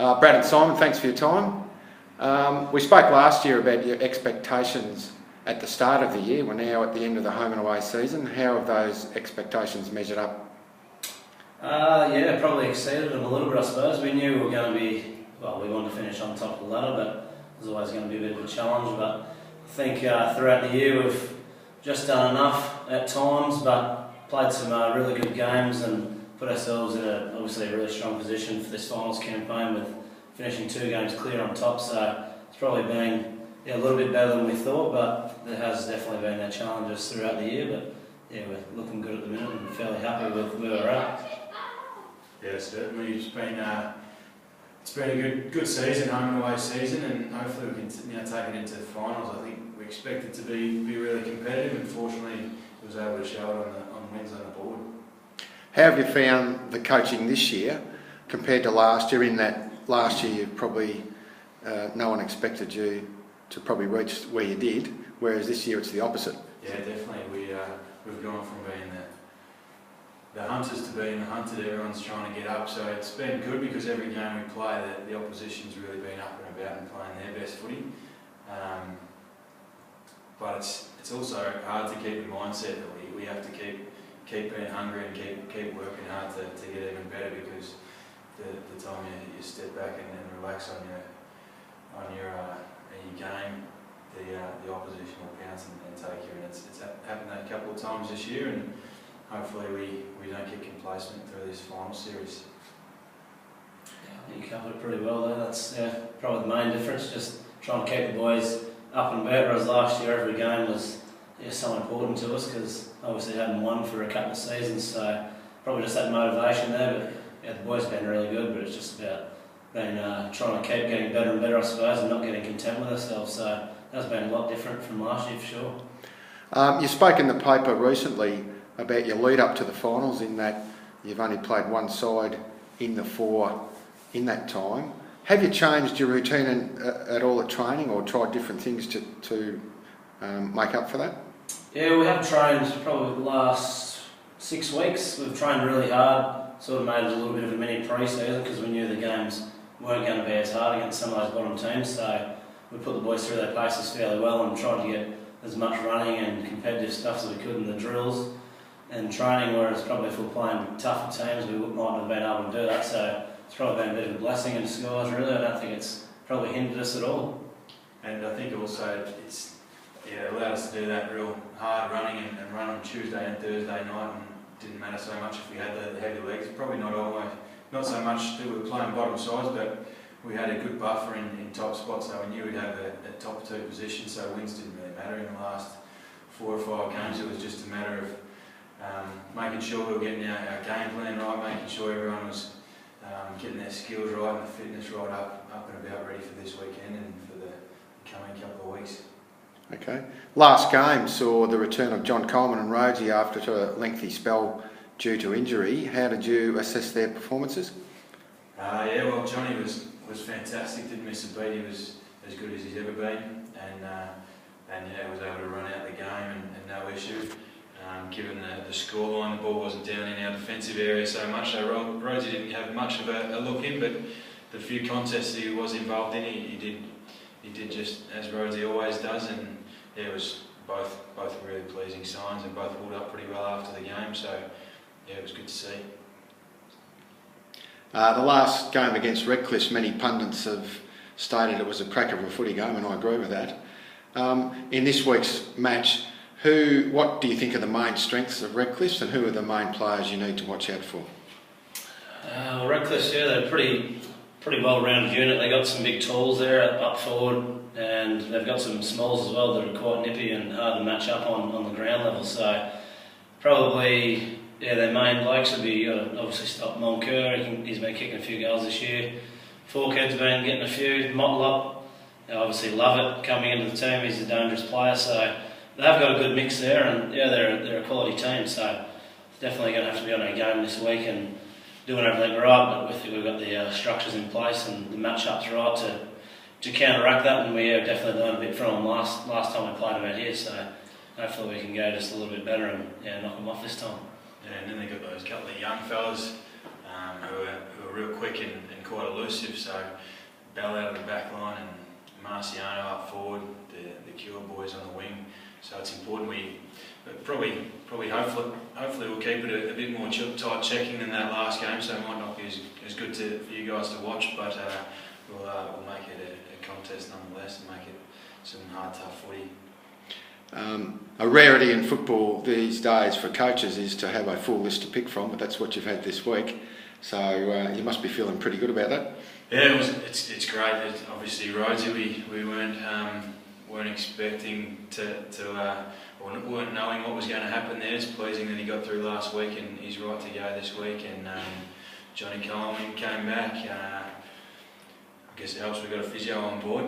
Brad and Simon, thanks for your time. We spoke last year about your expectations at the start of the year. We're now at the end of the home and away season. How have those expectations measured up? Yeah, probably exceeded them a little bit, I suppose. We knew we were going to be, well, we wanted to finish on top of the ladder, but it was always going to be a bit of a challenge. But I think throughout the year we've just done enough at times, but played some really good games and put ourselves in obviously a really strong position for this finals campaign with finishing 2 games clear on top. So it's probably been a little bit better than we thought, but there has definitely been their challenges throughout the year. But yeah, we're looking good at the minute and fairly happy with where we're at. Yeah, certainly it's been a good season, home and away season, and hopefully we can take it into the finals. I think we expect it to be really competitive, and fortunately we was able to show it on Wednesday on the board. How have you found the coaching this year compared to last year, in that last year you probably no one expected you to probably reach where you did, whereas this year it's the opposite? Yeah, definitely. We've gone from being the hunters to being the hunted. Everyone's trying to get up, so it's been good because every game we play, the opposition's really been up and about and playing their best footy. But it's also hard to keep the mindset that we have to keep being hungry and keep working hard to get even better, because the time you step back and relax on your game, the opposition will pounce and take you, and it's happened a couple of times this year, and hopefully we don't get complacent through this final series. Yeah, I think you covered it pretty well there. That's probably the main difference, just trying to keep the boys up and about, whereas last year every game was so important to us because obviously hadn't won for a couple of seasons, so probably just that motivation there. But yeah, the boys have been really good, but it's just about trying to keep getting better and better, I suppose, and not getting content with ourselves. So that's been a lot different from last year for sure. You spoke in the paper recently about your lead up to the finals, in that you've only played one side in the 4 in that time. Have you changed your routine at all at training, or tried different things to make up for that? Yeah, we have trained probably the last 6 weeks. We've trained really hard, sort of made it a little bit of a mini pre-season because we knew the games weren't going to be as hard against some of those bottom teams, so we put the boys through their paces fairly well and tried to get as much running and competitive stuff as we could in the drills and training, whereas probably if we were playing tougher teams we might not have been able to do that. So it's probably been a bit of a blessing in disguise, really. I don't think it's probably hindered us at all. And I think also it's allowed us to do that real hard running and run on Tuesday and Thursday night, and it didn't matter so much if we had the heavy legs. Probably not so much that we were playing bottom sides, but we had a good buffer in top spots, so we knew we'd have a top 2 position, so wins didn't really matter in the last 4 or 5 games. It was just a matter of making sure we were getting our game plan right, making sure everyone was getting their skills right and the fitness right up and about, ready for this weekend and for the coming couple of weeks. Okay. Last game saw the return of John Coleman and Rhodesy after a lengthy spell due to injury. How did you assess their performances? Yeah, well, Johnny was fantastic. Didn't miss a beat. He was as good as he's ever been, and was able to run out the game and no issue. Given the scoreline, the ball wasn't down in our defensive area so much, so Rhodesy didn't have much of a look in, but the few contests he was involved in, he did just as Rhodesy always does, and yeah, it was both really pleasing signs, and both pulled up pretty well after the game, so yeah, it was good to see. The last game against Redcliffe, many pundits have stated it was a crack of a footy game, and I agree with that. In this week's match, what do you think are the main strengths of Redcliffe, and who are the main players you need to watch out for? Redcliffe, they're a pretty well-rounded unit. They got some big tools there up forward, and they've got some smalls as well that are quite nippy and hard to match up on the ground level. So probably their main blokes would be obviously stop Moncur. He's been kicking a few goals this year. Forkhead's been getting a few. Motlop, obviously Lovett coming into the team. He's a dangerous player, so they've got a good mix there, and they're a quality team. So definitely going to have to be on our game this week and doing everything right. But we've got the structures in place and the match-ups right to counteract that, and we definitely learned a bit from them last time we played them out here. So hopefully we can go just a little bit better and knock them off this time. Yeah, and then they've got those couple of young fellas who are real quick and quite elusive. So Bell out of the back line and Marciano up forward, the Cure boys on the wing. So it's important we hopefully we'll keep it a bit more tight checking than that last game. So it might not be as good for you guys to watch, but we'll make it a contest nonetheless and make it some hard, tough footy. A rarity in football these days for coaches is to have a full list to pick from, but that's what you've had this week. So you must be feeling pretty good about that. Yeah, it's great. Obviously, Rhodesy, we weren't expecting or weren't knowing what was going to happen there. It's pleasing that he got through last week and he's right to go this week. And Johnny Callahan came back. I guess it helps we got a physio on board.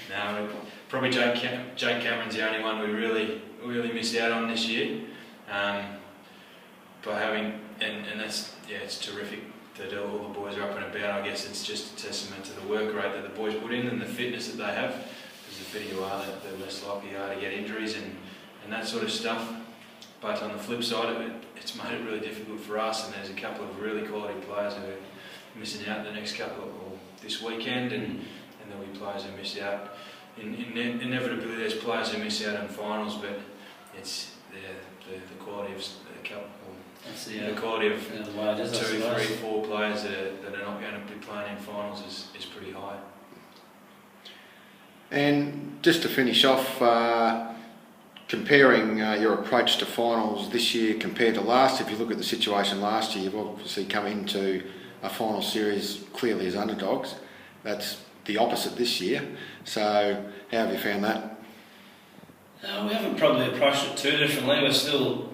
No, probably Jake Cameron's the only one we really missed out on this year. By having and that's it's terrific that all the boys are up and about. I guess it's just a testament to the work rate that the boys put in and the fitness that they have. Because the fitter you are, the less likely you are to get injuries and that sort of stuff. But on the flip side of it, it's made it really difficult for us. And there's a couple of really quality players who are missing out the next couple or this weekend, and there'll be players who miss out. Inevitably, there's players who miss out in finals, but it's the quality of the couple. The quality of 2, 3, 4 players that are not going to be playing in finals is pretty high. And just to finish off, comparing your approach to finals this year compared to last, if you look at the situation last year, you've obviously come into a final series clearly as underdogs. That's the opposite this year. So how have you found that? We haven't probably approached it too differently. We're still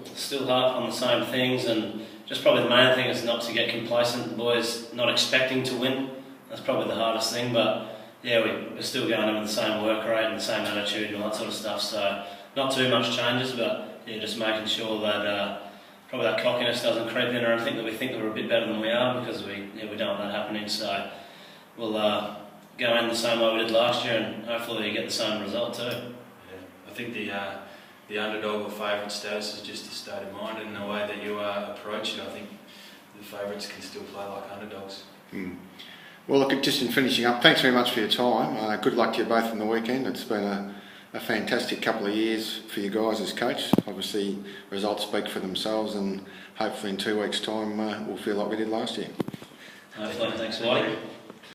hard on the same things, and just probably the main thing is not to get complacent. The boys not expecting to win. That's probably the hardest thing. But yeah, we're still going in with the same work rate and the same attitude and all that sort of stuff. So not too much changes, but yeah, just making sure that probably that cockiness doesn't creep in, or I think that we think that we're a bit better than we are, because we don't want that happening. So we'll go in the same way we did last year, and hopefully get the same result too. I think the underdog or favourite status is just a state of mind, and the way that you approach it, I think the favourites can still play like underdogs. Well, look, just in finishing up, thanks very much for your time. Good luck to you both on the weekend. It's been a fantastic couple of years for you guys as coach. Obviously, results speak for themselves, and hopefully in 2 weeks' time we'll feel like we did last year. Hopefully, thanks, Whitey.